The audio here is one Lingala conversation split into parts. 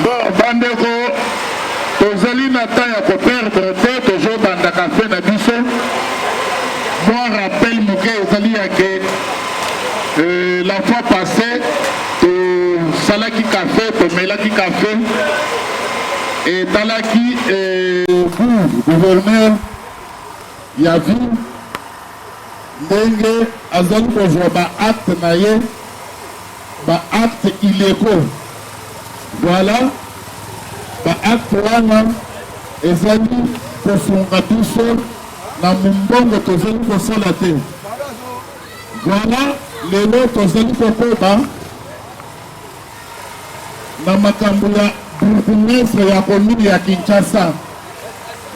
Bon, bandeko, tozali na temps ya koperdre te, tozobanda kafe na biso. Moi, rappel moke ezali ya ke la fois passée, tosalaki café, tomelaki café, et talaki gouverneur ya ville ndenge azali kozwa baacte na ye, baacte illégaux. Voilà, baacte wana ezali kosunga biso na mombongo tozali kosala te. Voilà, lelo tozali kokoba na makambo ya bourgmestre ya commune ya Kinshasa.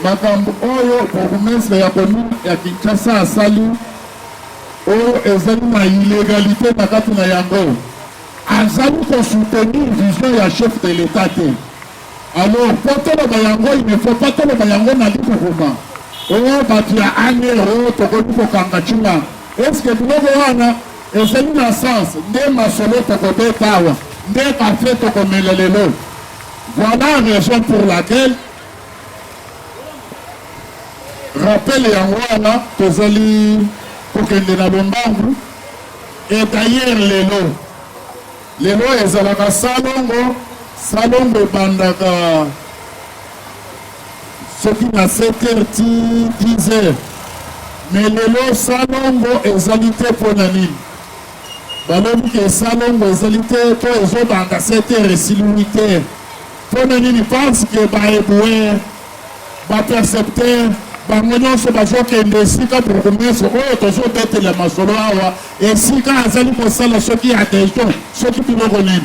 Makambo oyo bourgmestre ya commune ya Kinshasa asali oyo ezali na illégalité na kati na yango. Azali soutenir vision ya chef de l'État te. Alors, pour toloba yango, il ne faut pas toloba yango na likokoma. Oyo batu ya anero tokoni kokanga chunga. Est-ce que biloko wana ezali na sens nde masolo tokobeta awa nde kafe tokomela lelo? Voilà la raison pour laquelle rappel yango wana tozali kokende na lombangu. Et d'ailleurs lelo ezalaka salongo ebandaka soki na 7h ti 10h. Mais lelo salongo ezali te mpona nini? Balobi ke salongo ezali te to ezobanda 7h esili 8h. Mpona nini? Parce que baebouer bapercepteur bango nyonso bazokende esika bourgmestre oyo tozobetela masolo awa esika azali kosala soki attention soki biloko nini.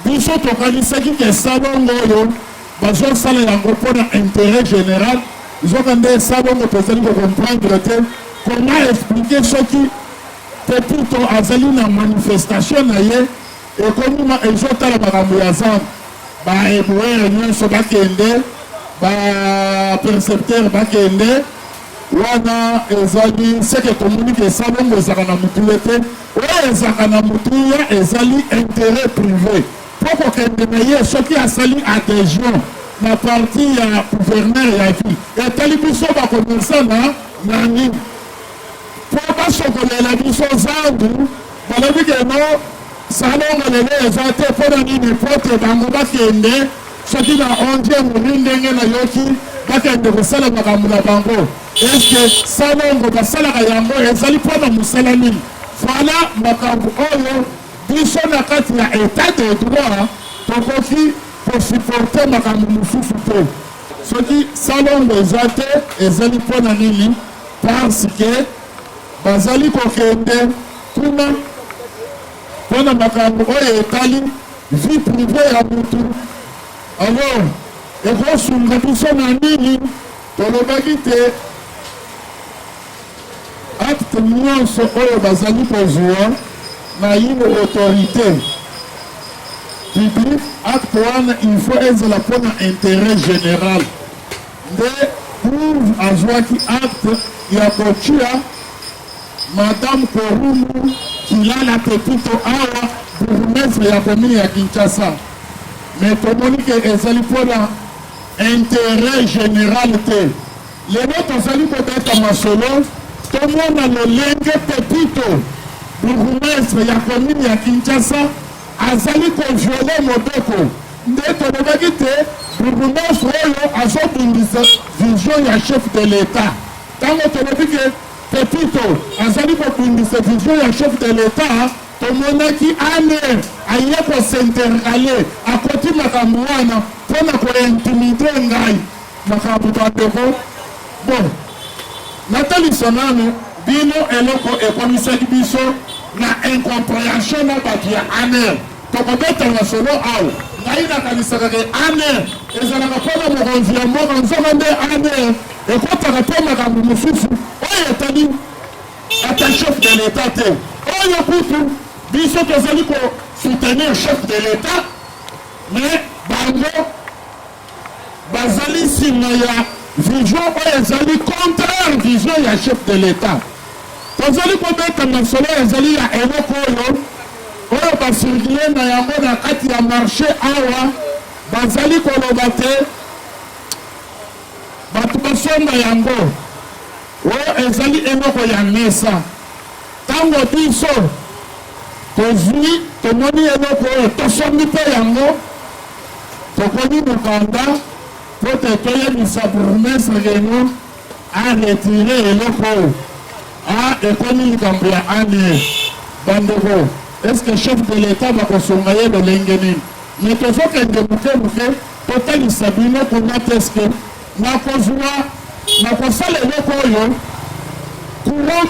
Biso tokanisaki ke salongo oyo bazosala yango mpona intérêt général. Izoka nde salongo tozali kocomprendre te comment expliquer soki pepito azali na manifestation na ye ekomima ezotala makambo ya zambe baebouer nyonso bakende bapercepteur bakende wana ezali seke tomoni ke salongo ezaka na mutu ye te oyo ezaka na mutu ya ezali intérêt privé po kokende na ye soki asali adhésion na parti ya gouverneur ya ville etali biso bakomersa na nani po basokolela biso zandu balobi ke no salongo lelo eza te mpona nini pote bango bakende soki na 11e moni ndenge na yoki bakende kosala makambo na bango. Eske salongo basalaka yango ezali mpona mosala nini? Voilà makambo oyo biso na kati ya état de droit tokoki kosupporte makambo mosusu te. Soki salongo eza te ezali mpona nini? Parce que bazali kokende kuna mpona makambo oyo etali vie privée ya mutu. Alors, ekosunga biso na nini? Tolobaki te acte nyonso oyo bazali kozwa na yino autorité publique, acte wana il faut ezala mpona intérêt général. Nde pour azwaki acte ya kotia Madame Korumu Kilala Pepito awa bourgmestre ya commune ya Kinshasa. Mais tomoni ke ezali mpona intérêt général te. Lelo tozali kobeta masolo tomona lolenge Pepito bourgmestre ya commune ya Kinshasa azali koviole mobeko. Nde tolobaki te bourgmestre oyo azobundisa vision ya chef de l'État. Tango tolobi ke Pepito azali kobundisa vision ya chef de l'État, tomonaki ane aye kosintercale akoti makambo wana mpona kointimide ngai makambo bandeko. Bon, natalisa nano bino eloko ekomisaki biso na incompréhension na bato ya aner. Tokobetanga solo awa ngai nakanisaka ke aner ezalaka mpona mokonzi ya mboka nzoka nde aner ekotaka mpe makambo mosusu oyo etali ata chef de l'État te. Oyo kutu biso tozali soutenir chef de l'État, mais bango bazali nsima ya vision oyo ezali contraire vision ya chef de l'État. Tozali kobeta masolo ezali ya eloko oyo basirkule na yango na kati ya marché awa bazali koloba te bato basomba yango oyo ezali eloko ya mesa ntango biso tozwi tomoni eloko oyo tosombi mpe yango tokomi mokanda po te toyebisa bourgmestre keno aretire eloko oyo ekomi likambo ya ane bandeko. Est-ce que chef de l'État bakosonga ye lolenge nini? Me tozokende moke totalisa bino kuna teske nakosala eloko oyo courant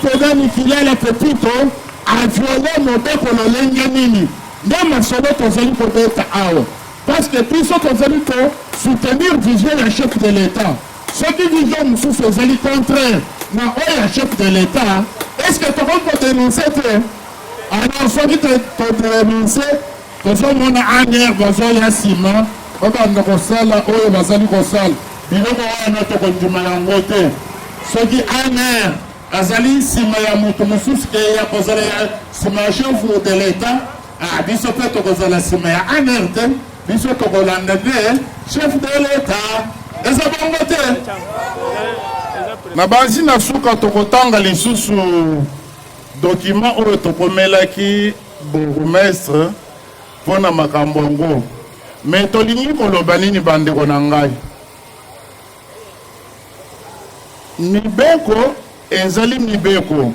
podani kilala pepito aviole mobeko lolenge nini nde masolo tozali kobeta awa parce que biso tozali ko soutenir vision ya chef de l'État. Soki vision mosusu ezali contraire na oyo ya chef de l'État, est-ce que tokoki kodénoncer te? Alors soki todénoncer tozomona aner bazoya nsima babanda kosala oyo bazali kosala biloko wana tokondima yango te. Soki aner azali nsima ya moto mosusu ke ya kozala ya nsima ya chef de l'État, biso mpe tokozala nsima ya aner te, biso tokolanda te chef de l'État. eza bongo te. Na banzi na suka tokotanga lisusu document oyo tokomelaki bourgmestre mpona makambo ngo, me tolingi koloba nini bandeko na ngai? Mibeko ezali mibeko,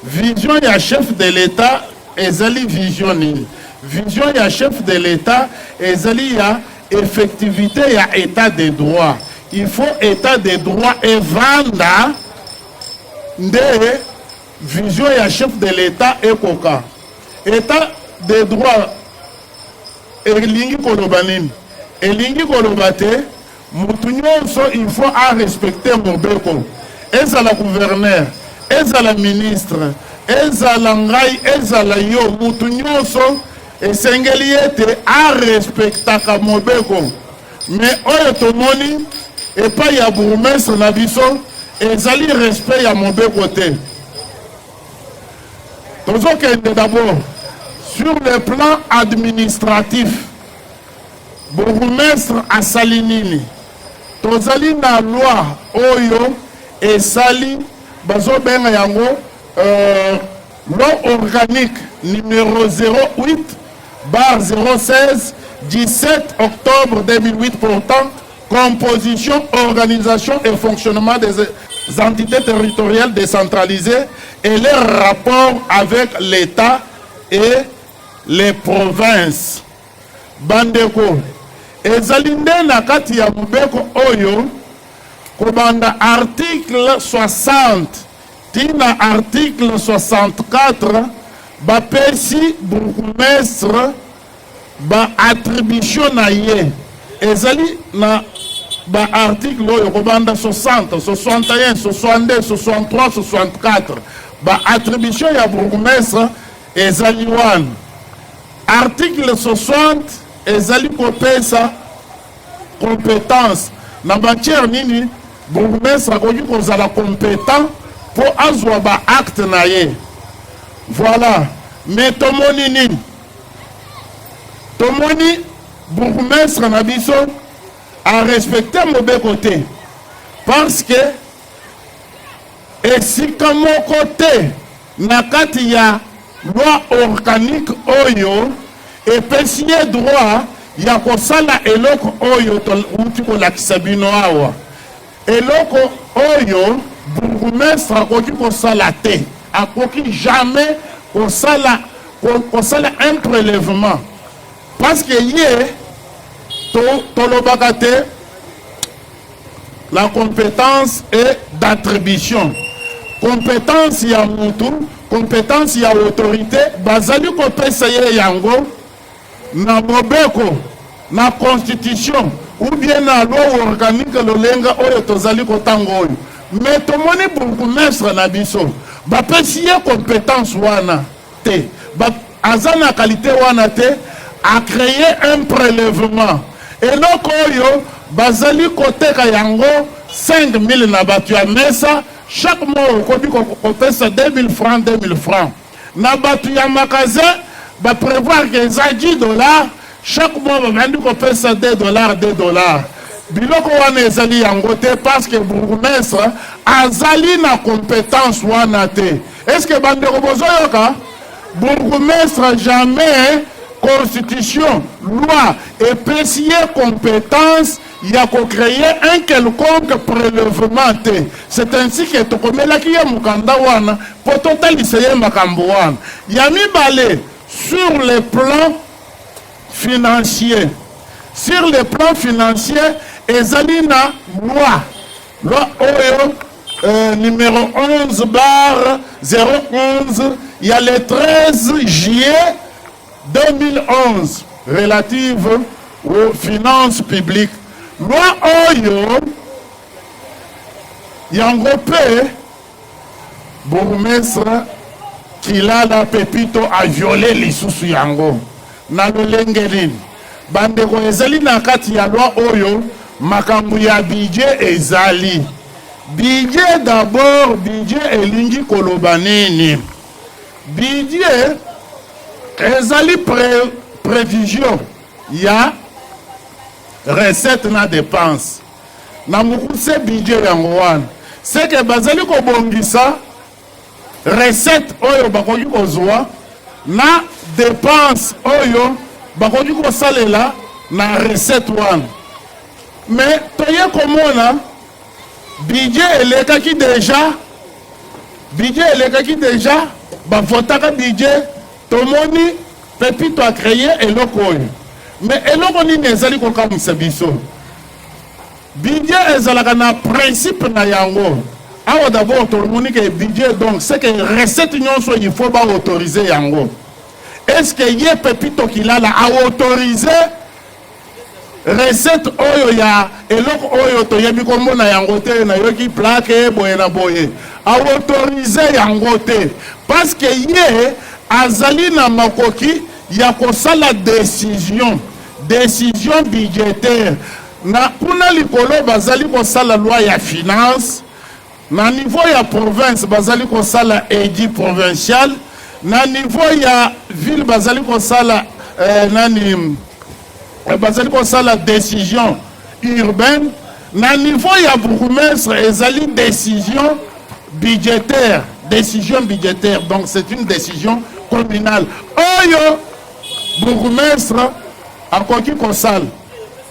vision ya chef de l'État ezali vision nini? Vision ya chef de l'État ezali ya effectivité ya état de droit. Il faut état de droit et vanda nde vision ya chef de l'État ekoka. État de droit elingi koloba nini? Elingi koloba te mutu nyonso il faut à respecter mobeko. Ezala gouverneur, ezala ministre, ezala ngai, ezala yo, mutu nyonso esengeli ete a respectaka mobeko. Mais oyo tomoni epai ya bourgmestre na biso ezali respect ya mobeko te. Tozokende d'abord sur le plan administratif. Bourgmestre asali nini? Tozali na loi oyo esali bazobenga yango loi organique numéro 08/016 17 octobre 2008 portant composition, organisation et fonctionnement des entités territoriales décentralisées et leurs rapports avec l'État et les provinces. Bandeko ezali nde na kati ya mobeko oyo kobanda article 60 tina article 64 bapesi bourgmestre ba attribution na ye ezali na ba article oyo kobanda 60 61 62 63 64 ba attribution ya bourgmestre ezali wana. Article 60 ezali kopesa compétence na matière nini bourgmestre akoki kozala compétent po azwa ba acte na ye. Voilà. Mais tomoni nini? Tomoni bourgmestre na biso a respecté mobeko te parce que esika moko te na kati ya loi organique oyo epesi ye droit ya kosala eloko oyo touti kolakisa bino awa. Eloko oyo bourgmestre akoki kosala te, akoki jamais kosala un prélèvement parce que ye tolobaka te la compétence est d'attribution. Compétence ya mutu, compétence ya autorité bazali kopesa ye yango na mobeko, na constitution ou bien na loi organique lolenga oyo tozali kotango oyo. Mais tomoni bourgmestre na biso bapesi ye compétence wana te, azana qualité wana te, a créé un prélèvement. Et donc oyo bazali koteka yango 5000 na batu ya mesa, chaque mois okobi kopesa 2000 francs 2000 francs. Na batu ya magasin va prévoir que ça 10 dollars, chaque mois, va vendre qu'on paie ça 2 dollars, 2 dollars. Biloko wana ezali yango te parce que bourgmestre azali na compétence wana te. Est-ce que bandeko bozoyoka? Bourgmestre jamais constitution, loi et pécier compétence, il y a qu'à créer un quelconque prélèvement. C'est ainsi que tu connais la qui est Mukanda wana pour totaliser makambo wana. Il y a mis balé sur le plan financier. Sur le plan financier, ezalina loi Oyo numéro 11/011, il y a le 13 juillet 2011 relative aux finances publiques. Loi Oyo Yangope bourgmestre Kilala Pepito a violé lisusu yango na lolengelini bandeko ezali na kati ya loi Oyo makambo ya budget ezali budget d'abord budget elingi koloba nini budget ezali prévision ya recette na dépense na mukuse budget yango wana c'est que bazali kobongisa recette oyo bakoki kozwa na dépense oyo bakoki kosalela na recette wana mais toye komona budget elekaki déjà bavotaka budget tomoni Pepito a créé eloko oyo mais eloko nini ezali kokamwisa biso budget ezalaka na principe na yango awa d'abord tomoni ke budget donc c'est que recette nyonso il faut ba autoriser yango. Est-ce que ye Pepito Kilala a autorisé recette oyo ya eloko oyo toyebi kombo na yango te na yoki plaque boye na boye a autorisé yango te parce que ye azali na makoki ya kosala décision budgétaire na kuna likolo bazali kosala loi ya finance na niveau ya province bazali kosala édit provincial na niveau ya ville bazali kosala bazali kosala décision urbaine na niveau ya bourgmestre ezali décision budgétaire donc c'est une décision communale oyo bourgmestre akoki kosala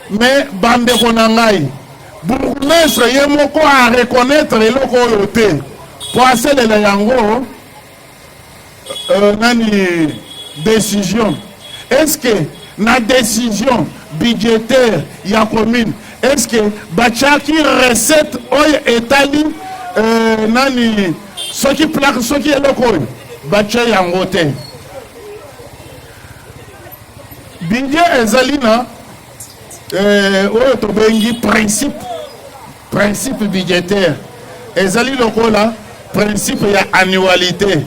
mais bandeko na ngai bourgmestre ye moko a reconnaître eloko oyo te po asalela yango décision. Est-ce que na décision budgétaire ya commune est-ce que bachaki recette oyo etali soki plaque soki eloko oyo bacha yango te budget ezali na oyo tobengi principe budgétaire ezali lokola principe ya annualité.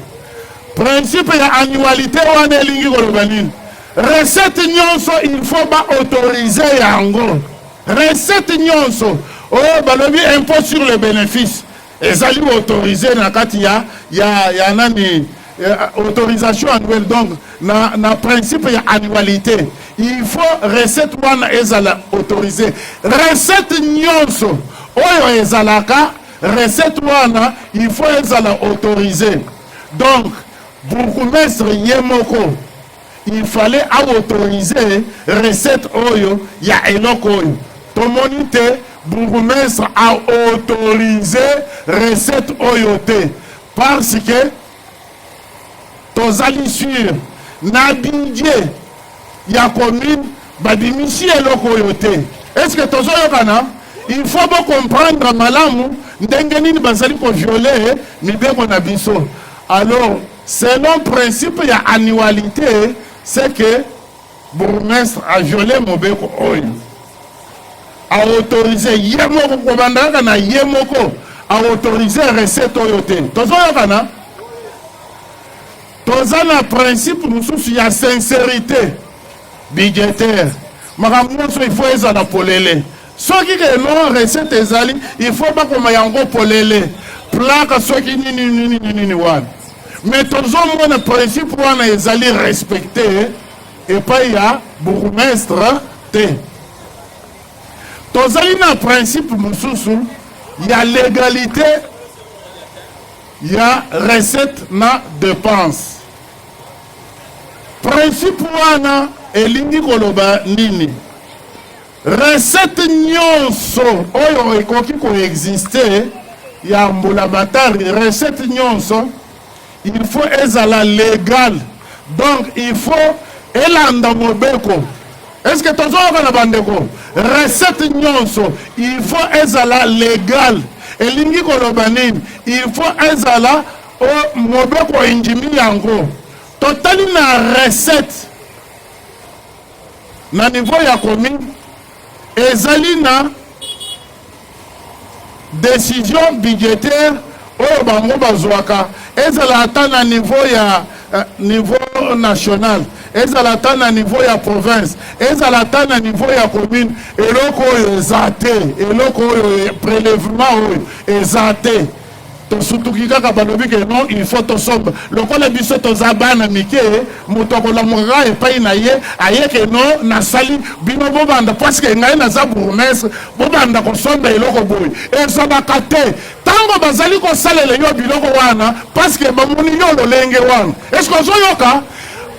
Principe ya annualité wana elingi koloba nini recette nyonso il faut ba autoriser yango recette nyonso oyo balobi impôt sur le bénéfice ezali autorisé na kati ya autorisation annuelle donc na principe ya annualité il faut recette wana ezala autorisé recette nyonso oyo ezalaka recette wana il faut ezala autorisé donc bourgmestre yemoko il fallait autoriser recette oyo ya eloko oyo tomoni te bourgmestre a autorisé recette oyo te parce que tozali sur na budget ya commune babimisi eloko oyo te. Est-ce que tozoyokana il faut pas comprendre malamu ndenge nini bazali ko violer mibeko na biso. Alors selon principe ya annualité c'est que bourgmestre a violé mobeko oyo a autorisé yemoko kobandaka na yemoko a autorisé recette oyo te. Tozoyokana tozana principe mususu ya sincérité budgétaire makambo nyonso il faut ezala polele soki ke non recette ezali il faut bakoma yango polele plaka soki nini wana mais tozomona principe wana ezali respecté epai ya bourgmestre te. Tozali na principe mosusu ya légalité ya recette na dépense. Principe wana elingi koloba nini? Recette nyonso oyo ekoki koexiste ya mbula matari, recette nyonso il faut ezala légal. Donc il faut elanda mobeko. Est-ce que tozoka na bandeko? Recette nyonso il faut ezala légal. Elingi koloba nini? Il faut ezala o mobeko injimi yango. Totali na recette na niveau ya commune ezali na décision budgétaire oyo bango bazwaka, ezala ata na niveau ya niveau national, ezala ata na niveau ya province, ezala ata na niveau ya commune. Eloko oyo eza te, eloko oyo prélèvement oyo eza te. Tosutuki kaka balobi ke non, il faut tosomba lokola biso tozabana mike moto akolamuka epai na ye aye ke non nasali bino bobanda parce que ngai naza bourgmestre bobanda kosomba eloko boye ezalaka te ntango bazali kosalela yo biloko wana parce que bamoni yo lolenge wana. Est-ce que ozoyoka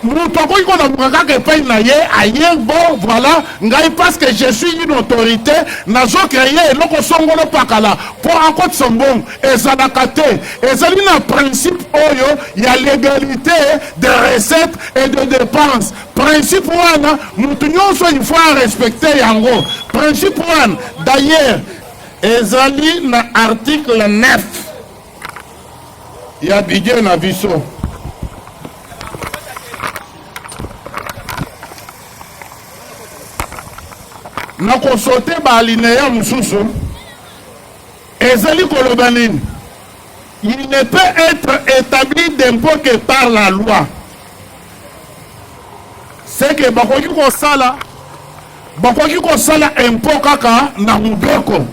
moto akoki kolamuka kaka epai na ye aye bon voilà ngai parce que je suis une autorité nazokeye eloko songolo pakala po akotisa mbongo ezalaka te. Ezali na principe oyo ya légalité de recettes et de dépenses. Principe wana moto nyonso il faut respecter yango. Principe wana d'ailleurs ezali na article 9 ya budget na biso. Na konsote ba alinéa mususu ezali koloba nini? Il ne peut être établi d'impôt que par la loi. C'est que bakoki kosala impôt kaka na mubeko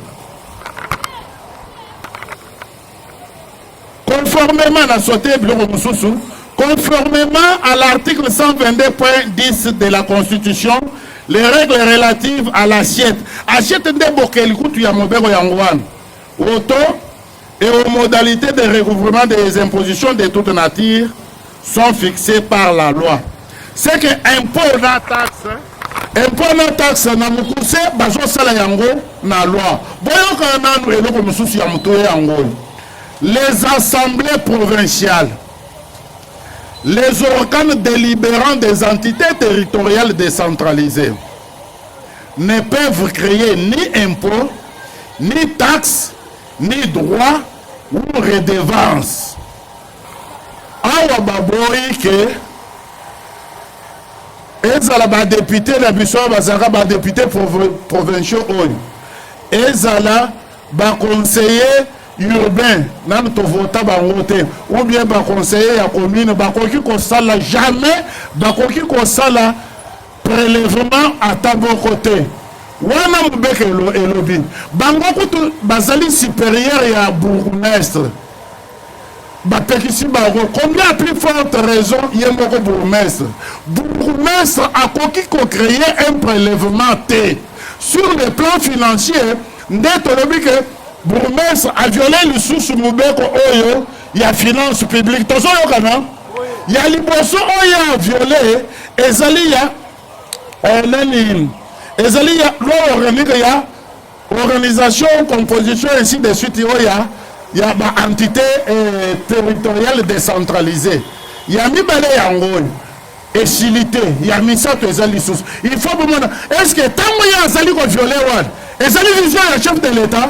conformément na sote biloko mususu, conformément à l'article 122.10 de la Constitution, les règles relatives à l'assiette. Assiette de bokeli kutu ya mobeko ya ngwana. Auto et aux modalités de recouvrement des impositions de toute nature sont fixées par la loi. C'est que impôt na taxe na mukuse bazo sala yango na loi. Boyoka nanu eloko mususu ya muto yango. Les assemblées provinciales, les organes délibérants des entités territoriales décentralisées ne peuvent créer ni impôt, ni taxe, ni droit ou redevance. Awa baboyi ke ezala ba député na biso bazaka ba député provinciaux oyo. Ezala ba conseiller urbain nan to vota bango te ou bien ba conseiller ya commune bakoki kosala jamais bakoki kosala prélèvement à tabo côté wana mubeke elobi bango kutu bazali supérieur ya bourgmestre bapekisi bango combien plus forte raison yemoko bourgmestre akoki ko créer un prélèvement te sur le plan financier ndeto lobi ke bourgmestre a violé le sous mubeko oyo ya finance publique tozo yokana ya liboso oyo a violé ezali ya nani ezali ya loi organique ya organisation composition ainsi de suite oya ya ba entité territoriale décentralisée ya mibale yango esilité ya misato ezali sous il faut bomona est-ce que tango ya azali ko violer wan ezali vision ya chef de l'état.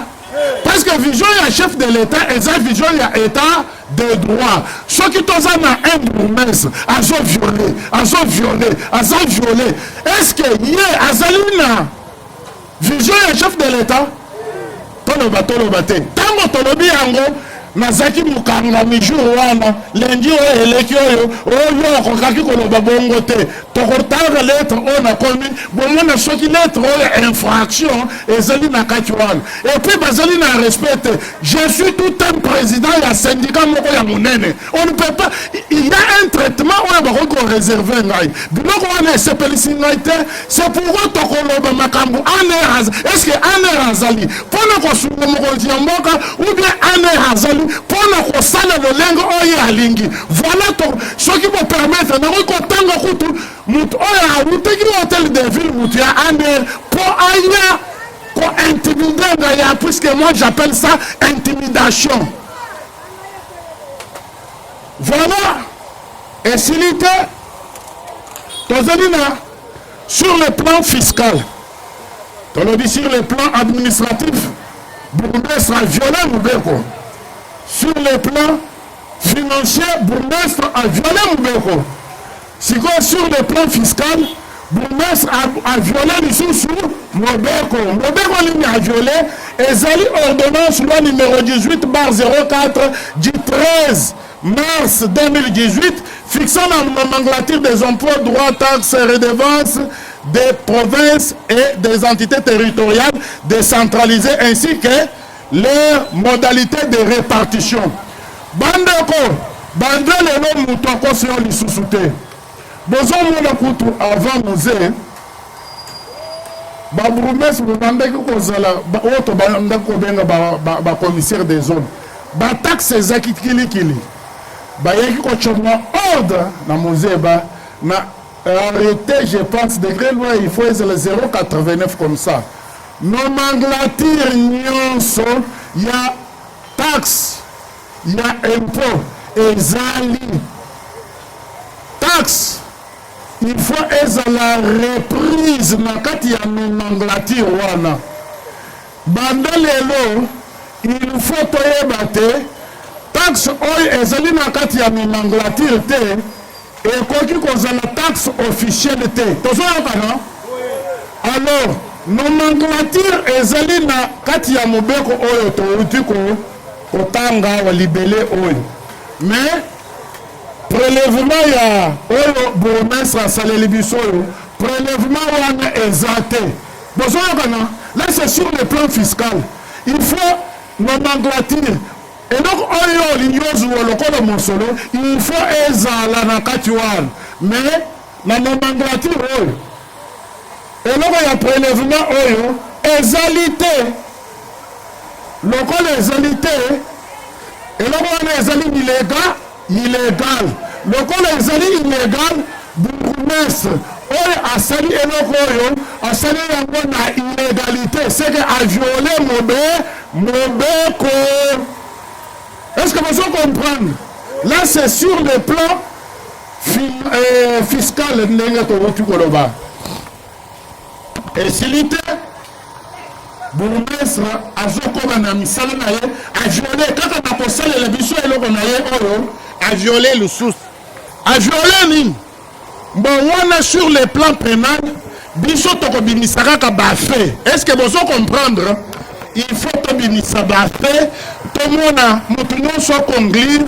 Parce que vision ya chef de l'État et sa vision ya état de droit. Ce qui toza na un bourgmestre, azo violé. Est-ce que yé azalina vision ya chef de l'État? Toloba te. Tango tolobi yango nazaki mukanga mijour wana lendi oyo eleki oyo okokaki koloba bongo te tokotanga lettre oyo nakomi bomona soki lettre oyo infraction ezali na kati wana et puis bazali na respect te je suis tout un président ya syndicat moko ya monene on ne peut pas il y a un traitement oyo bakoki koreserve ngai biloko wana esepelisi ngai te c'est pourquoi tokoloba makambo aner est-ce que aner azali mpona kosunga mokonzi ya mboka ou bien aner azali mpona kosala lolenge oyo alingi voilà soki bopermettre nakoki kotanga kutu mutu oyo awuteki hotel de ville mutu ya aner mpo aya kointimide ngai ya puisque moi j'appelle ça intimidation voilà esili te tozali na sur le plan fiscal tolobi sur le plan administratif bourgmestre a violé Mubeko. Sur le plan financier, bourgmestre a violé Mubeko. Sur le plan fiscal, bourgmestre a violé Lissoussou Mubeko. Mubeko ligne a violé et Zali ordonnance loi numéro 18/04 du 13 mars 2018 fixant la nomenclature des emplois, droits, taxes et redevances des provinces et des entités territoriales décentralisées ainsi que leurs modalités de répartition. Bandeko, bandele no mutoko sur l'issusute. Bozo mona kutu avant musée. Ba bourgmestre bandeki kozala ba auto bandeko benga ba commissaire des zones. Ba taxe zakikili. Ba yaki ko choma ordre na musée ba na arrêté, je pense, degré loi, il faut être le 0,89 comme ça. Nomenclature nyonso, il y a taxe, il y a impôt, et zali. Taxe, il faut être la reprise, il y a nomenclature wana. Bandalelo, il faut toyebate, taxe oy ezali nakati ya nomenclature te. Et quoi qu'il cause la taxe officielle te alors nomenclature ezali na kati ya Mubeko oyo touti kotanga wa libellé oyo mais prélèvement ya oyo bourgmestre asaleli biso oyo prélèvement wana ezate bozoyokana là c'est sur le plan fiscal il faut nomenclature. Et donc, il faut ezala na kati wana. Mais, na nomenclature oyo. Et donc, il y a prélèvement oyo. Ezalité. Local ezalité. Et donc, on a ezali illégal. Local ezali illégal. Bourgmestre. Oyo asali eloko oyo. Asali yango na illégalité. C'est que a violé Mubeko. Est-ce que vous comprenez? Là, c'est sur le plan fiscal. Et s'il était, bourgmestre, a violé, quand on a posé les bichons et l'on a violé le sous. A violé, bon, on est sur le plan pénal, bichon tokobimisaka ka bafé. Est-ce que vous comprenez? Il faut tobimisa bafé. Tomona mutunyo so konglir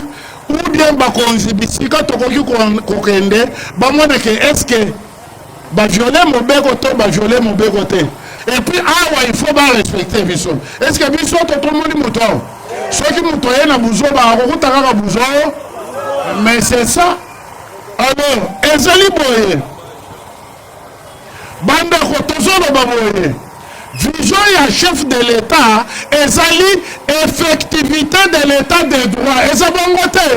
ou bien bakonzibisika tokoki kokende bamona ke est-ce que ba violer Mubeko to ba violer Mubeko te et puis awa il faut ba respecter biso est-ce que biso to tomoni muto soki muto yena buzo ba kokutaka ka buzo mais c'est ça alors ezali boye banda ko tozolo baboye vision ya chef de l'État ezali effectivité de l'État de droit ezabongote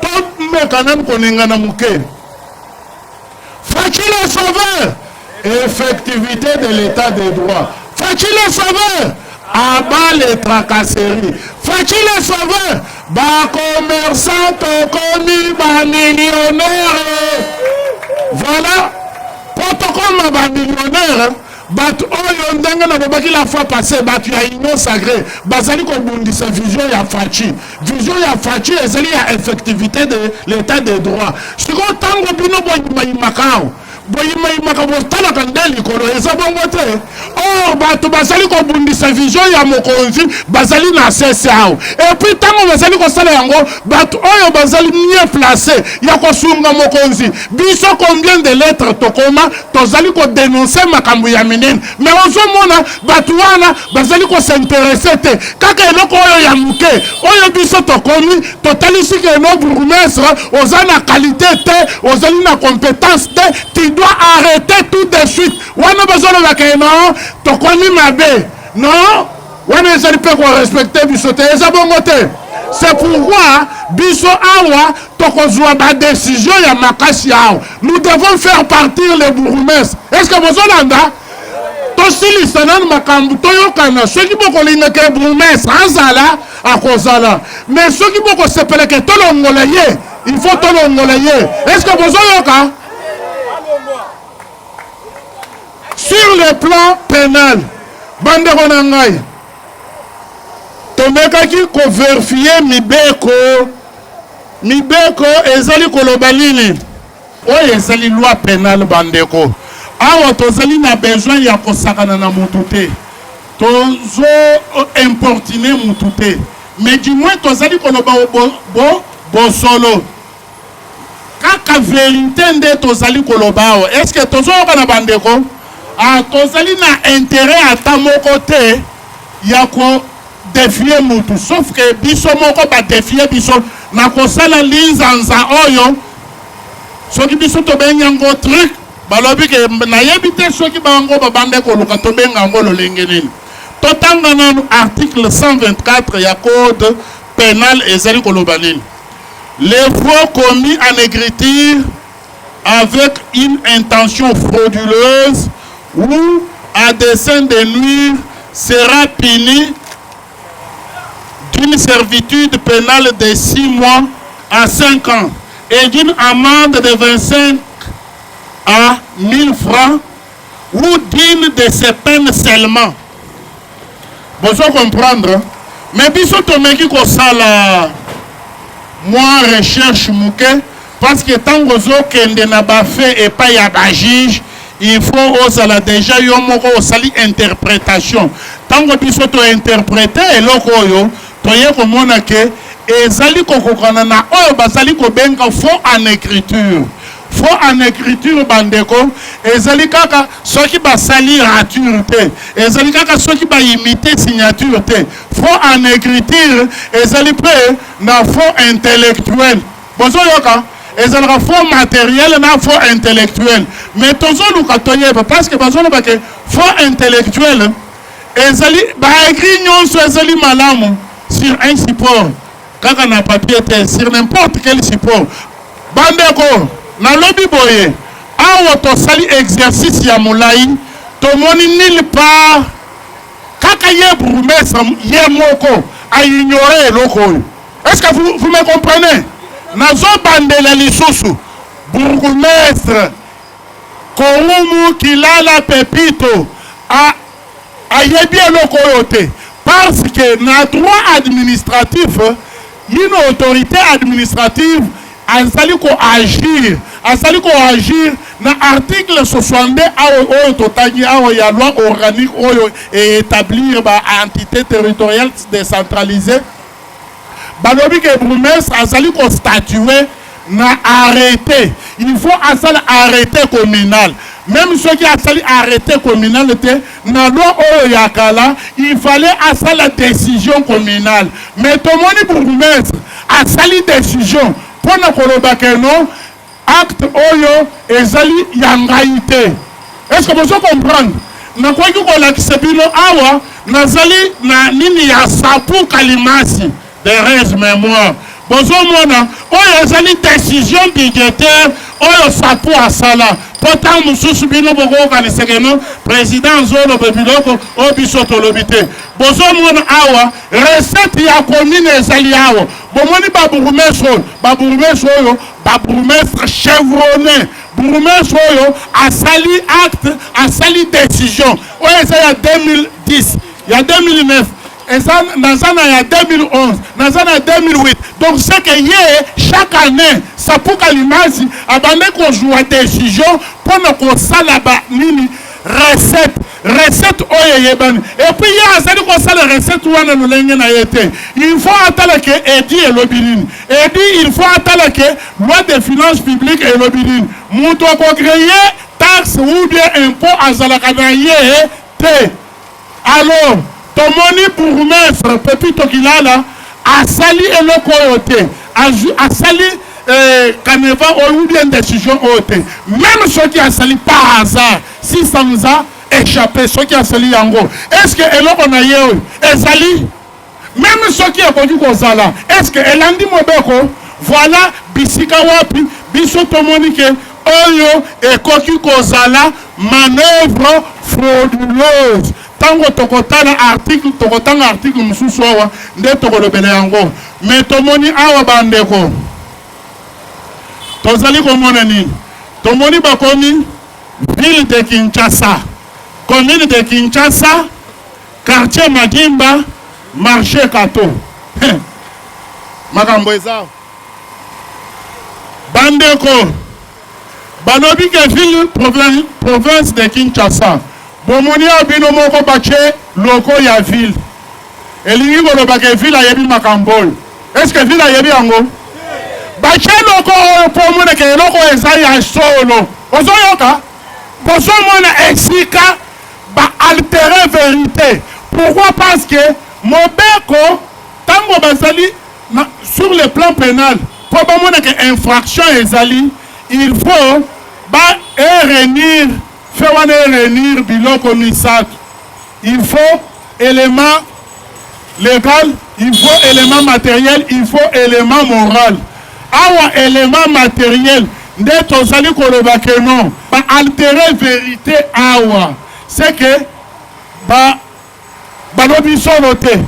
tout me quand même konengana muke Faki le sauveur effectivité de l'État de droit Faki le sauveur abat les tracasseries Faki le sauveur ba commerçant tokomi ba millionnaire voilà protocole ba millionnaire Batu oyo ndenge na bobaki la fois passée batu ya union sacrée bazali ko bundisa vision ya Fachi ezali ya effectivité de l'état de droit siko tango bino bo makao boyimayimaka botalaka nde likolo eza bongo te. Or bato bazali kobundisa vision ya mokonzi bazali na sese awo, et puis ntango bazali kosala yango bato oyo bazali mieux placé ya kosunga mokonzi. Biso combien de lettres tokoma tozali kodénoncer makambo ya minene, mais ozomona bato wana bazali kosinteresse te kaka eloko oyo ya moke oyo biso tokomi totalisi ke no bourgmestre oza na qualité te, ozali na compétence te, tu dois arrêter tout de suite. Wana bazolobaka non tokomi mabe, non wana ezali mpe korespecte biso te, eza bongo te. C'est pourquoi biso awa tokozwa ba décision ya makasi awa. Nous devons faire partir les bourgmestres. Est-ce que bozolanda tosilisa nanu makambo toyokana soki bokolingaka bourgmestre azala akozala, mais soki bokosepeleke tolongola ye il faut tolongola ye. Est-ce que bozoyoka? Sur le plan pénal bandeko na ngai tomekaki koverifiye mibeko ezali koloba nini oyo ezali loi pénale. Bandeko awa tozali na besoin ya kosakana na mutu te, tozo importune mutu te, mais du moins tozali koloba bosolo kaka vérité nde tozali koloba awa. Est-ce que tozoyoka na bandeko? Tozali na intérêt ata moko te ya ko défier mutu, sauf que biso moko ba défier biso na kosala linzanza oyo soki biso tobenga ngo truc balobi ke nayebi te soki bango babande koluka tobenga ngo lolenge nini. Totanga na article 124 ya code pénal ezali koloba nini. Les faux commis en écriture avec une intention frauduleuse ou à dessein de nuire sera puni d'une servitude pénale de 6 mois à 5 ans et d'une amende de 25 à 1000 francs ou d'une de ces peines seulement. Vous comprendre? Mais biso tomeki ko sala moi recherche mouke parce que tant que kende na ba fait et pas ya ba juge, il faut osala déjà yo moko osali interprétation. Tant que biso to interpréter eloko yo toye komona ke ezali kokokana na oyo bazali kobenga faux en écriture. Faux en écriture bandeko ezali kaka soki basali rature te, ezali kaka soki ba imiter signature te. Faux en écriture ezali pe na faux intellectuel. Bozo yoka ezali faux matériel na faux intellectuel. Mais tozo luka toyeba parce que bazo ba ke faux intellectuel ezali ba écrit nyonso ezali malamu sur un support kaka na papier te, sur n'importe quel support. Bandeko na lobi boye awa tosali exercice ya mulai tomoni nulle part kaka ye bourgmestre ye moko a ignoré eloko. Est-ce que vous me comprenez? Nazo bandela lisusu bourgmestre Korumu Kilala Pepito a yebi eloko yote parce que na droit administratif une autorité administrative azali ko agir na article 62 oyo totangi awa ya loi organique oyo établir ba entité territoriale décentralisée. Balobi ke bourgmestre azali ko statuer na arrêté. Il faut asala arrêté communal. Même ceux qui asali arrêté communal était na loi oyo ya kala, il fallait asala décision communale. Mais tout le monde bourgmestre asali décision pour na koloba ke non acte oyo ezali yangaite. Est-ce que vous comprenez? Na kwa ki kolakisa bino awa nazali na nini ya sapu kalimasi de res mémoire. Bonjour mona oyo ezali décision budgétaire oyo sapu asala. Pourtant mususu bino boko kaniseke no président zolo bebiloko obiso tolobite. Bonjour mona awa recette ya commune ezali awa. Bomoni ba bourgmestre oyo ba bourgmestre chevronné. Bourgmestre oyo asali acte, asali décision. Oyo ezali ya 2010, ya 2009. Nazana ya 2011, Nazana ya 2008. Donc c'est que chaque année, ça pour Kalimasi abandonne qu'on joue à décision pour nous sala ba nini recette oyeban. Et puis il y a ça qu'on sala recette ou ana nulenge na yete. Il faut attendre que Edi et l'obirine. Edi il faut attendre que loi des finances publiques et l'obirine. Mouto ko créer taxe ou bien impôt à Zalakanaye te. Alors tomoni bourgmestre Pepi Tokilala a sali eloko ote a sali Caneva ou bien décision ote même ceux qui a sali par hasard si ça nous a échappé ceux qui a sali yango est-ce que eloko na yeo ezali même ceux qui a connu kozala est-ce que elandi mobeko voilà bisika wapi biso tomoni ke oyo ekoki kozala manœuvre frauduleuse. Tango tokotana article tokotanga article mususu awa nde tokolobela yango mais tomoni awa bandeko tozali komona nini tomoni bakomi ville de Kinshasa, commune de Kinshasa, quartier Magimba, marché Kato. Makambo eza bandeko banobi ke ville province de Kinshasa. Bomoni abino moko bache loko ya ville. Elingi koloba ke ville ayebi makambol. Est-ce que ville ayebi yango? Bache loko pomone ke loko eza ya solo. Ozoyoka? Boso mona exika ba altérer vérité. Pourquoi? Parce que mobeko tango basali sur le plan pénal, pour bomone ke infraction ezali, il faut ba réunir biloko misat. Il faut élément légal, il faut élément matériel, il faut élément moral. Awa élément matériel, nde tozali koloba ke non, ba altérer vérité awa. C'est que balobi solo te.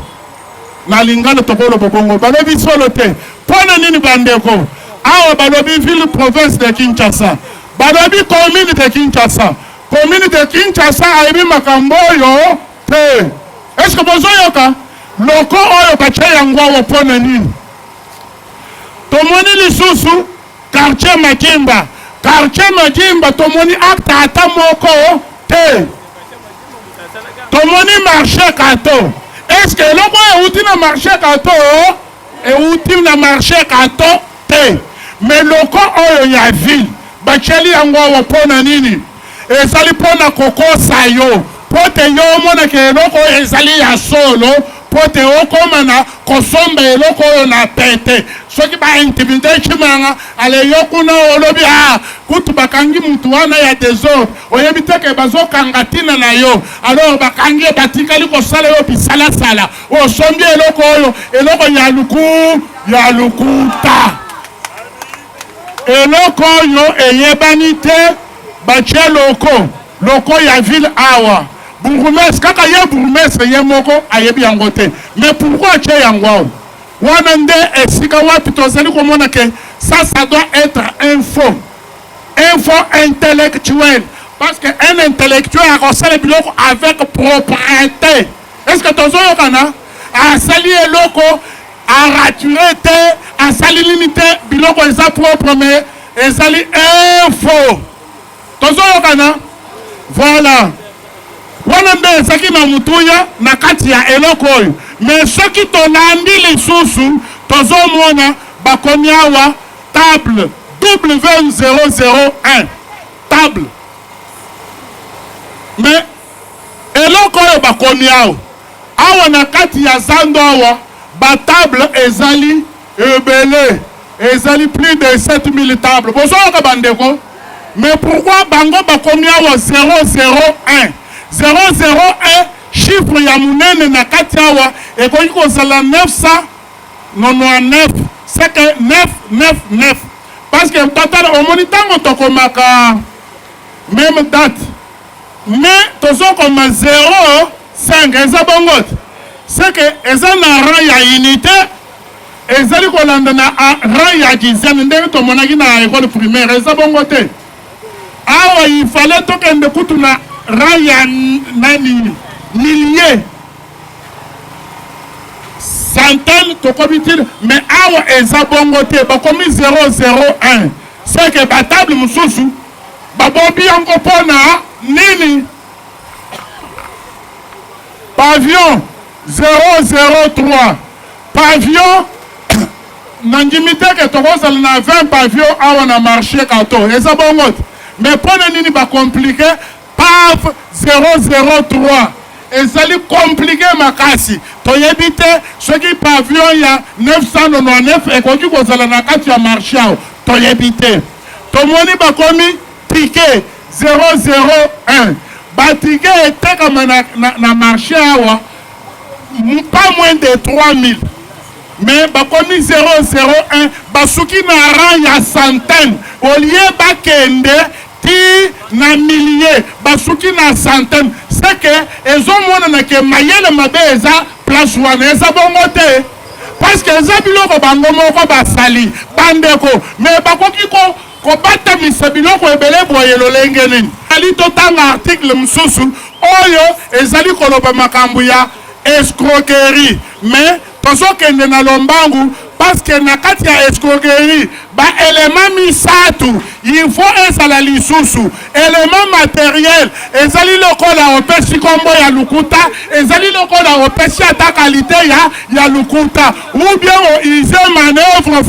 Na lingano tokolo bobongo, balobi solo te. Pona nini bandeko? Awa balobi ville province de Kinshasa. Balobi commune de Kinshasa. Commune de Kinshasa ayebi makambo yo te. Est-ce que bozoyoka loko oyo bache yango awa pona nini? Tomoni lisusu quartier Magimba. Quartier Magimba tomoni ata moko te. Tomoni marché Kato. Est-ce que loko euti na marché Kato? Euti na marché Kato te. Mais loko oyo ya ville bacheli yango awa pona nini? Ezali pona kokosa yo pote yo mona ke eloko ezali ya solo pote okomana kosomba eloko oyo na pete soki ba intimidate chimanga ale yo kuna olobi kutu bakangi mutu wana ya desordre oyebi te ke bazokanga tina na yo alors bakangi batikali kosala yo bisala sala osombi eloko oyo eloko ya lukuta eloko oyo eyebani te bache loko ya ville awa bourgmestre kaka ye bourgmestre ye moko ayebi yango te. Mais pourquoi ache yango awa wana nde esika wapi tozali komona ke ça doit être info intellectuel parce que un intellectuel akosala biloko avec propriété. Est-ce que tozoyokana asali eloko arature te asali limite biloko eza propre mais ezali info. Tozoyokana voilà wana nde ezaki na mutuya na kati ya eloko oyo. Mais soki tolandi lisusu tozomona bakomi awa table W001 table. Mais eloko oyo bakomi awa na kati ya zando awa batable ezali ebele ezali plus de 7000 tables. Bozoyoka bandeko. Mais pourquoi bango bakomi awa 001 chiffre ya munene na kati awa ekoki kozala 999. C'est que 999 parce que total omoni tango tokomaka même date mais tozokoma 05 eza bongo. C'est que eza na rang ya unité ezali kolanda na rang ya dizaine ndenge tomonaki na école primaire eza bongo te. Awa il fallait tokende kutu na rang ya nani millier centaine tokobitile mais awa eza bongo te bakomi 001 c'est que batable mususu babombi yango mpona nini pavillon 003 pavillon nandimi te ke tokozala na 20 pavillon awa na marché kato eza bongo te mais mpona nini bacomplike PAV 003 ezali compliqué makasi toyebi te soki pavillon ya 999 ekoki kozala na kati ya marché awa toyebi te tomoni bakomi ticket 001 batike etekama na marché awa pas moins de 3000 mais bakomi 001 basuki na rang ya centaine olie bakende ti na millier basuki na centaine c'est que ezomonana ke mayele mabe eza place wana eza bongo te parce que eza biloko bango moko basali bandeko mais bakoki kobatamisa biloko ebele boye lolenge nini ali totanga article mosusu oyo ezali koloba makambo ya escroquerie mais tozokende na lombangu parce que na kati ya escroquerie baelema misatu il faut ezala lisusu élément matériel ezali lokola opesi kombo ya lukuta ezali lokola opesi ata kalite ya lukuta ou bien oise manœuvre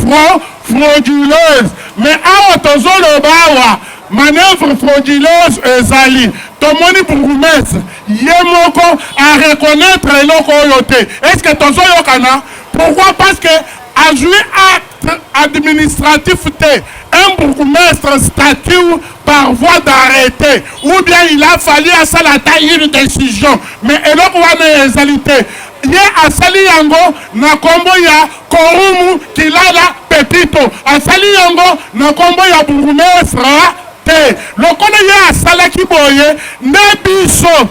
frauduleuse mais awa tozoloba awa manœuvre frauduleuse ezali tomoni bourgmestre ye moko a reconnaître eloko oyo te est-ce que tozoyokana pourquoi parce que a joué acte administratif te un bourgmestre statue par voie d'arrêté ou bien il a fallu asalata une décision mais eloko wana ezali te ye asali yango na kombo ya Korumu Kilala Pepito asali yango na kombo ya bourgmestre te lokola ye asalaki boye nde biso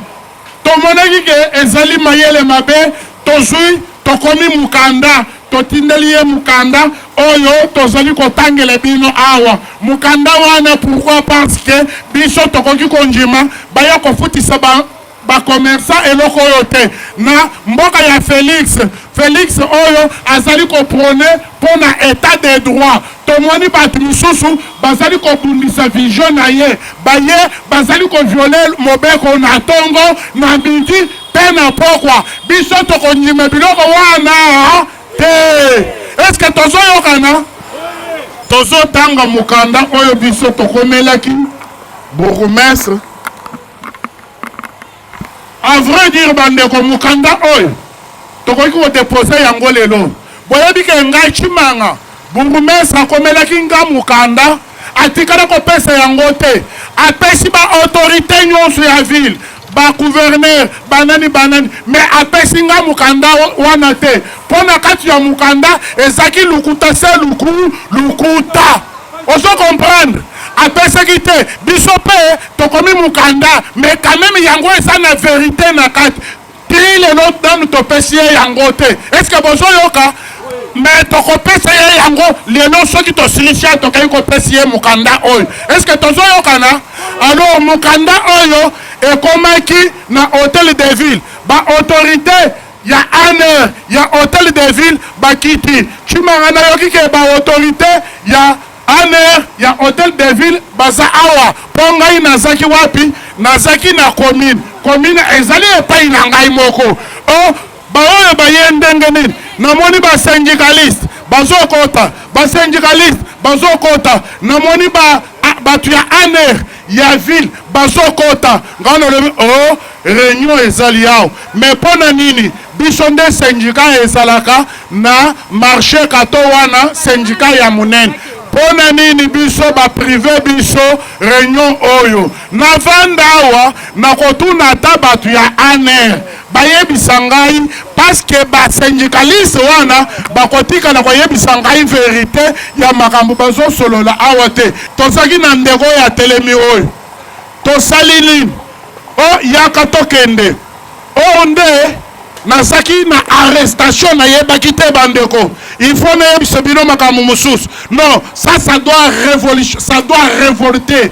tomonaki ke ezali mayele mabe tozwi tokomi mukanda totindeli ye mukanda oyo tozali kotangela bino awa mukanda wana pourquoi parce que biso tokoki konjima baya kofutisa bakomersa eloko oyo te na mboka ya Félix oyo azali koprone mpona état de droit tomoni bato misusu bazali kobundisa vision na ye baye bazali koviole mobeko na tongo na midi mpe na pokwa biso tokondima biloko wana te est-ce que tozoyokana tozotanga mukanda oyo biso tokomelaki bourgmestre à vrai dire bandeko mukanda oyo tokoki kodepose yango lelo boyebi ke ngai chimanga bourgmestre akomelaki nga mukanda atikala kopesa yango te apesi baautorité nyonso ya ville bagouverneur banani mais apesi nga mukanda wana te mpona kati ya mukanda ezaki lukuta se lukuta ozo comprendre apesaki te biso mpe tokomi mukanda mais quand même yango eza na vérité na kati ti lelo nanu topesi ye yango te est ce que bozoyoka mais tokopesa ye yango lelo soki tosilisi ya tokai kopesi ye mukanda oyo est ce que tozoyokana alors mukanda oyo ekomaki na hôtel de ville baautorité ya aner ya hôtel de ville bakiti chimanga nayoki ke baautorité ya aner ya hôtel de ville baza awa mpo ngai nazaki wapi nazaki na commune ezali epai na ngai moko o baoyo baye ndenge nini namoni basyndicaliste bazokota namoni bato ya aner ya ville bazokota ngai nalobi o réunion ezali awa mais mpona nini biso nde syndicat ezalaka na marché kato wana syndicat ya monene mpona nini biso baprive biso réunion oyo navanda awa nakotuna ata bato ya aner bayebisa ngai parce que basyndicaliste wana bakotikala koyebisa ngai vérité ya makambo bazosolola awa te tozalaki na ndeko ya telemi oyo tosali nini o yaka tokende oyo nde nazaki na arrestation nayebaki te bandeko il faut nayebisa bino makambo mosusu non ça doit révolter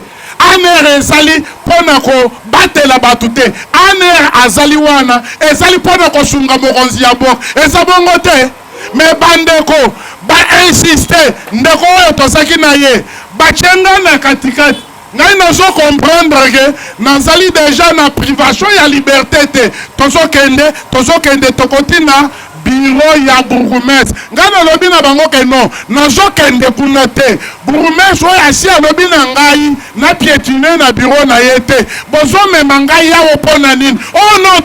aner ezali pona ko batela batu te, aner azali wana ezali pona ko sunga mokonzi ya bok, eza bongo te. Me bandeko ba insister ndeko oyo tozaki na ye bachenga na katikati. Ngai nazo comprendre que nazali déjà na privation ya liberté te, tozokende tokoti na bureau ya bourgmestre. Ngai nalobi na bango ke non, nazokende kuna te. Bourgmestre oyo asi alobi na ngai na piétiner na bureau na ye te, bozomema ngai yawo mpona nini? Oh non,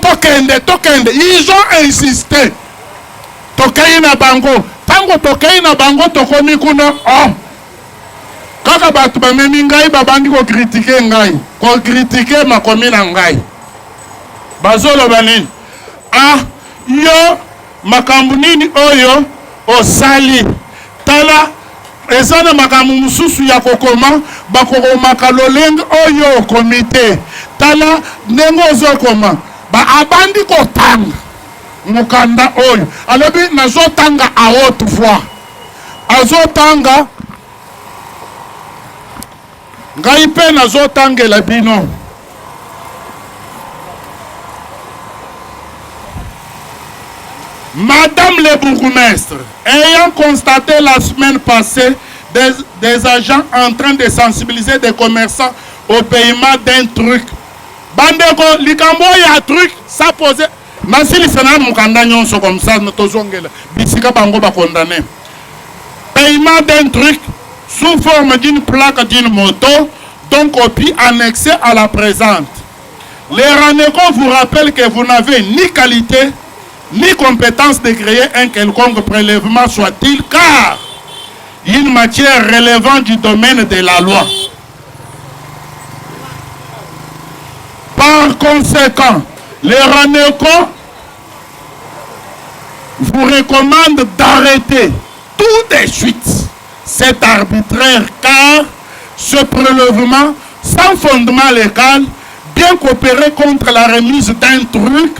tokende. Ils ont insisté. Tokei na bango, tango tokei na bango tokomi kuna, oh kaka batu bamemi ngai babandi ko critiquer ngai, ko critiquer makomi na ngai. Bazoloba nini? Ah, yo makambu nini oyo osali? Tala eza na makambu mususu ya kokoma, bakokomaka lolenge oyo komite. Tala ndenge ozokoma, ba abandi kotanga mukanda oyo. Alobi nazotanga a haute voix. Azotanga ngai pe nazotangela bino. Madame le bourgmestre, ayant constaté la semaine passée des agents en train de sensibiliser des commerçants au paiement d'un truc. Bandeko, likambo ya truc, ça posait. Nasili fena mukanda nyonso comme ça, tozongela. Bisika bango ba condamné. Paiement d'un truc sous forme d'une plaque d'une moto, donc copie annexée à la présente. Les RANECO vous rappellent que vous n'avez ni qualité, ni compétence de créer un quelconque prélèvement soit-il, car une matière relevant du domaine de la loi. Par conséquent, les RANECO vous recommandent d'arrêter tout de suite cet arbitraire, car ce prélèvement sans fondement légal, bien qu'opéré contre la remise d'un truc,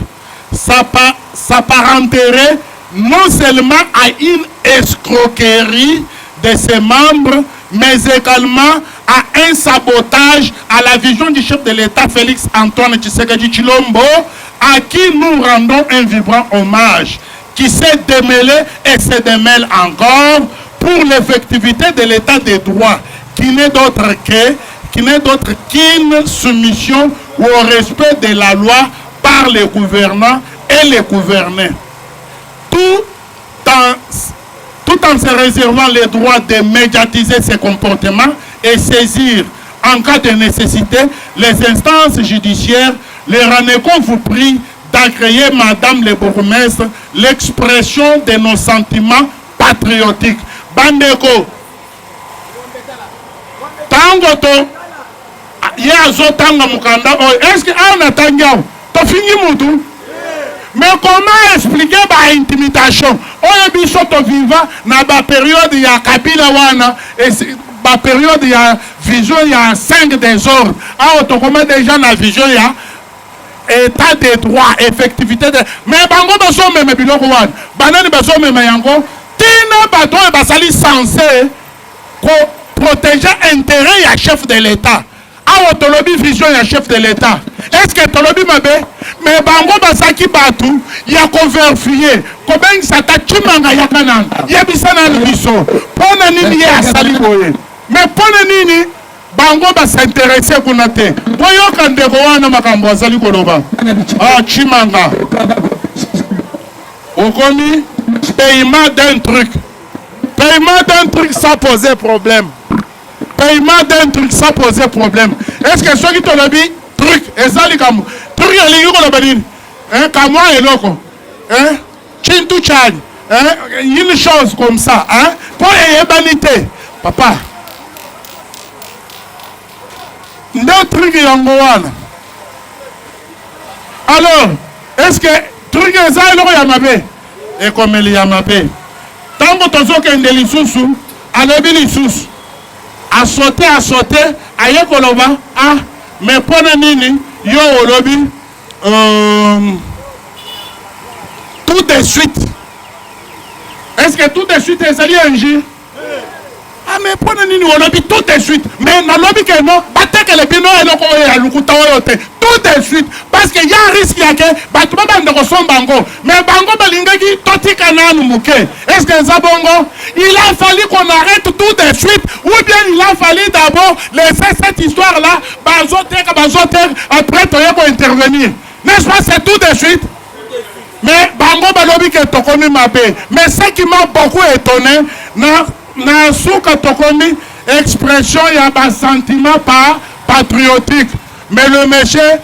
s'apparenterait non seulement à une escroquerie de ses membres, mais également à un sabotage à la vision du chef de l'État Félix Antoine Tshisekedi Tshilombo, à qui nous rendons un vibrant hommage, qui s'est démêlé et se démêle encore pour l'effectivité de l'état de droit, qui n'est d'autre qu'une soumission au respect de la loi par les gouvernants et les gouvernés, tout en se réservant le droit de médiatiser ses comportements et saisir en cas de nécessité les instances judiciaires. Les RANECO vous prient d'agréer, Madame le bourgmestre, l'expression de nos sentiments patriotiques. Bandeko, tango to yazo tanga mukanda oyo, est-ce que ana tangao to fingi mutu? Mais comment expliquer ba intimidation oyo biso to viva na ba période ya Kabila wana et ba période ya vision ya 5 désordres a to comment déjà na vision ya état de droit, effectivité de... Mais bango baso meme biloko wana banani baso meme yango tina bato basali censé ko protéger intérêt ya chef de l'État. Awo tolobi vision ya chef de l'État. Est-ce que tolobi mabe? Mais bango basaki batu ya ko vérifier ko ben sata chimanga ya kananga ya bisana biso pona nini ya sali boye. Mais pona nini bango ba s'intéresser kuna te boyoka ndeko wana makambo azali koloba ah chimanga okomi paiement d'un truc ça posait problème. Paiement d'un truc ça posait problème. Est-ce que ceux qui te l'ont dit truc ezali comme truc ya lingi koloba nini kamwa eloko chintu chani une chose comme ça pour eyebanité papa. Truc yango wana. Alors, est-ce que truc eza eloko ya mabe? Ekomeli ya mabe. Tango tozokende lisusu, alobi lisusu. Asote, aye koloba, mais pona nini, yo olobi, tout de suite. Est-ce que tout de suite ezali un jour? Mais pona nini olobi tout de suite. Mais nalobi que non, bateke le bino eloko ya lukuta oyo te tout de suite parce que y a risque yake bato babanda kosomba bango mais bango balingaki totika nanu muke. Est-ce que ça bongo? Il a fallu qu'on arrête tout de suite ou bien il a fallu d'abord laisser cette histoire là bazoter après toye pour intervenir. N'est-ce pas? C'est tout de suite. Mais bango balobi ke tokomi mabe. Mais ce qui m'a beaucoup étonné na souka tokomi expression ya ba sentiment pas patriotique. Mais le monsieur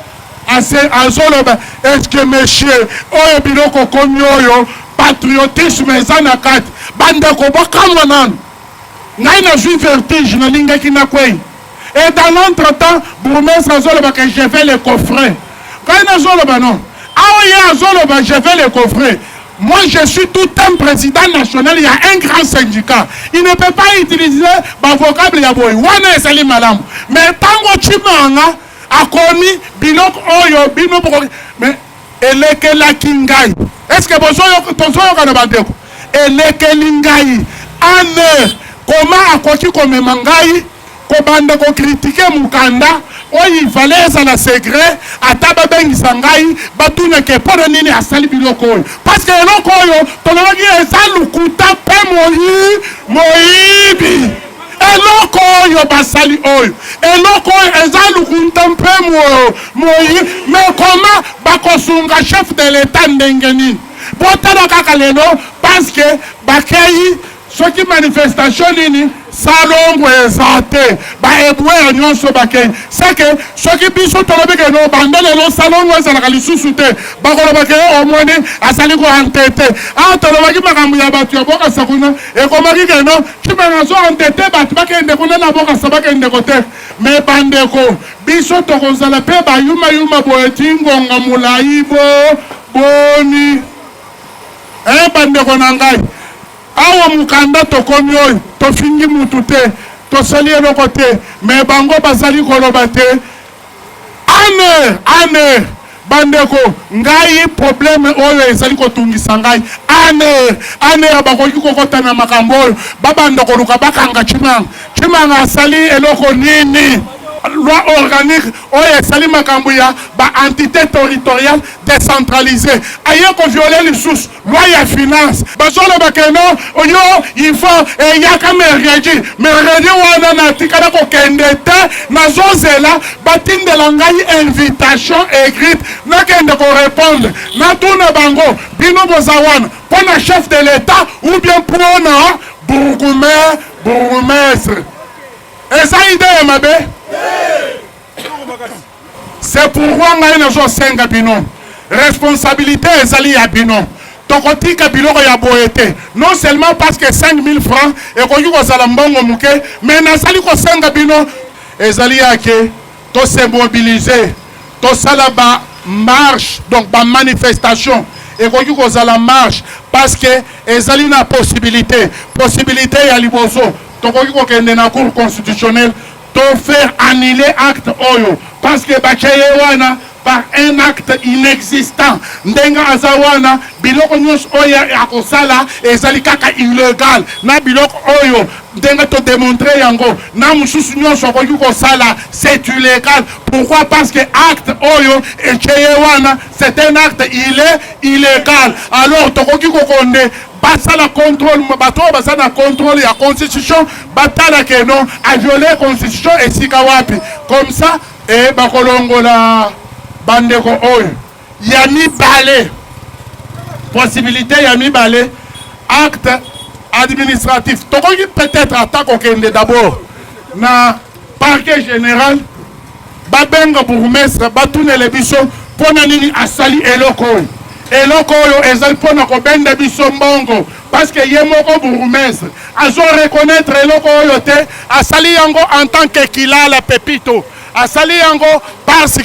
est-ce que monsieur oyo biloko komi oyo patriotisme eza na kati bandeko bokamwa nanu ngai nazwi vertige nalingaki na kwei. Et dans l'entretemps bourgmestre azoloba que je vais le coffrer ngai nazoloba non aoye azoloba je vais le coffrer. Moi, je suis tout un président national, il y a un grand syndicat. Il ne peut pas utiliser mon vocable yaboy. Wana esali malam. Mais tango chimanga akomi bilok oyo bino mais eleke la kingai. Est-ce que bosoyo kana bandeko? Eleke lingai. Ane comment akoki comme mangai ko bande ko critiquer mukanda oyi il fallait ça la secret ataba bengi sangai batuna ke pona nini asali biloko oyo parce que eloko oyo tolobaki esalukuta pe moyibi eloko oyo basali oyo eloko oyo esalukuta pe moyibi mais comment bakosunga chef de l'état ndenge nini botala kaka lelo parce que bakei soki manifestation nini salongo ezate ba ebwe nyonso bakei c'est que soki biso tolobi ke no bandele no salongo ezalaka lisusu te bakoloba ke omoni asali ko entete tolobaki makambo ya bato ya boka sakuna ekomaki ke no kibanga so entete bato bakende kuna na boka sabakende kote mais bandeko biso tokozala pe bayuma boye tingonga mulai boni bandeko na ngai awa mukanda tokomi oyo tofingi mutu te tosali eloko te mais bango bazali koloba te ane bandeko ngai problème oyo ezali kotungisa ngai ane bakoki kokota na makambo oyo babanda koluka bakanga chimanga asali eloko nini loi organique oyo esali makambo ya ba-entité territoriale décentralisée aye ko violer lisusu loi ya finance bazoloba keno oyo il faut eyaka meredi wana natikala kokende te nazozela batindela ngai invitation écrite nakende korépondre natuna bango bino boza wana mpona chef de l'état ou bien mpona bourgmestre eza ide ya mabe. C'est pourquoi ngai nazosenga bino responsabilité ezali ya bino tokotika biloko ya boyete non seulement parce que 5000 francs ekoki kozala mbongo muke mais nazali kosenga bino ezali yake to se mobiliser to sala ba marche donc ba manifestation ekoki kozala marche parce que ezali na possibilité ya liboso tokoki kokende na cour constitutionnelle to faire annuler acte oyo parce que bakeye wana par un acte inexistant ndenga azawana biloko nyonso oyo akosala ezali kaka illégal na biloko oyo ndenga to démontrer yango na mususu nyonso akoki kosala c'est illégal. Pourquoi? Parce que acte oyo ekeye wana c'est un acte illégal. Alors tokoki kokonde basala contrôle bato basala contrôle ya constitution batala ke non a violer constitution esika wapi comme ça et bakolongola bandeko oyo ya mibale possibilité ya mibale acte administratif tokoki peut-être attaque okende d'abord na parquet général babenga bourgmestre batunele biso pona nini asali eloko oyo ezali pona kobenda biso mbongo parce que ye moko bourgmestre azo reconnaître eloko oyo te asali yango en tant que Kilala Pepito asali yango parce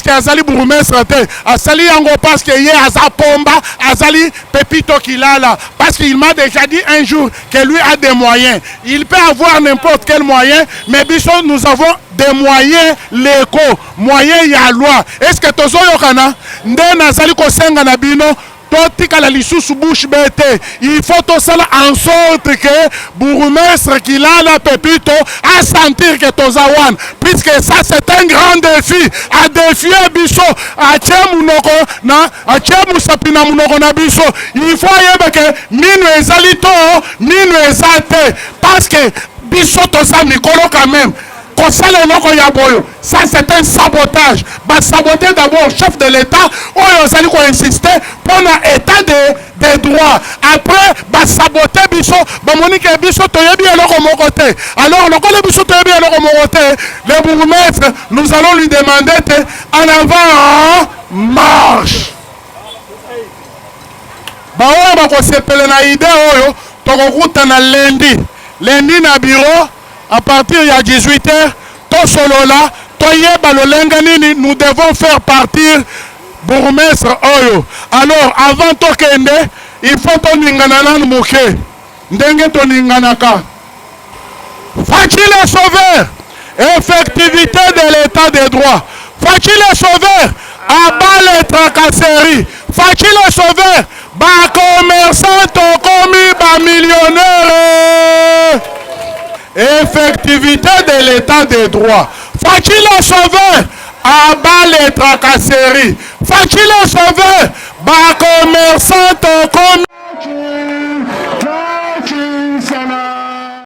que azali bourgmestre te asali yango parce que ye aza pomba azali Pepito Kilala parce qu'il m'a déjà dit un jour que lui a des moyens. Il peut avoir n'importe quel moyen mais biso nous avons des moyens légaux moyens ya loi. Est-ce que tozoyokana nde nazali kosenga na bino totika la lisusu bouche bête. Il faut tout ça en sorte que bourgmestre qui l'a la pépito à sentir que tozawan, puisque ça c'est un grand défi, à défier biso, à tchemunoko na, à tchemusapina munoko na biso. Il faut y que minu ezalito, minu ezate, parce que biso toza mikolo quand même. Ça c'est un sabotage. Bah, saboter d'abord le chef de l'État, ou ils allaient insister pour un état de droit. Après, bah, saboter biso, bah, Monique biso, toyebi alors au mon côté. Alors, le biso toyebi alors au mon côté, le bourgmestre, nous allons lui demander en avant, marche. Bah, on va se peler na idée, oyo, tokokuta na lundi. Lundi na bureau, à partir de 18h, nous devons faire partir bourgmestre Oyo. Alors, avant Tokende, il faut que nous nous Faut-il sauver effectivité de l'état de droit? Faut-il sauver à bas les tracasseries? Faut-il sauver bas commerçants commis bas millionnaires? Effectivité de l'état de droit. Faut-il sauver à bas les tracasseries? Faut-il sauver bas commerçants commis